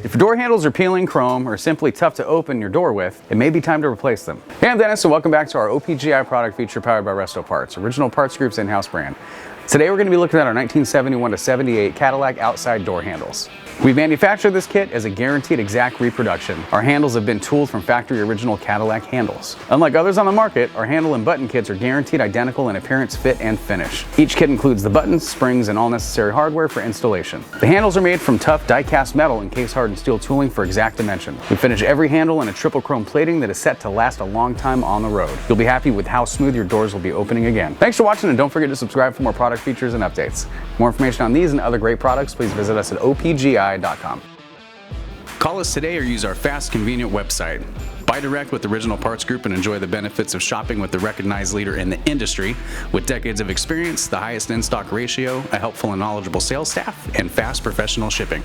If your door handles are peeling, chrome, or simply tough to open your door with, it may be time to replace them. Hey, I'm Dennis, and welcome back to our OPGI product feature powered by RESTOPARTS, Original Parts Group's in-house brand. Today we're going to be looking at our 1971 to 78 Cadillac outside door handles. We manufactured this kit as a guaranteed exact reproduction. Our handles have been tooled from factory original Cadillac handles. Unlike others on the market, our handle and button kits are guaranteed identical in appearance, fit, and finish. Each kit includes the buttons, springs, and all necessary hardware for installation. The handles are made from tough die-cast metal and case-hardened steel tooling for exact dimension. We finish every handle in a triple chrome plating that is set to last a long time on the road. You'll be happy with how smooth your doors will be opening again. Thanks for watching, and don't forget to subscribe for more product features and updates. For more information on these and other great products, please visit us at opgi.com. Call us today or use our fast, convenient website. Buy direct with Original Parts Group and enjoy the benefits of shopping with the recognized leader in the industry with decades of experience, the highest in-stock ratio, a helpful and knowledgeable sales staff, and fast professional shipping.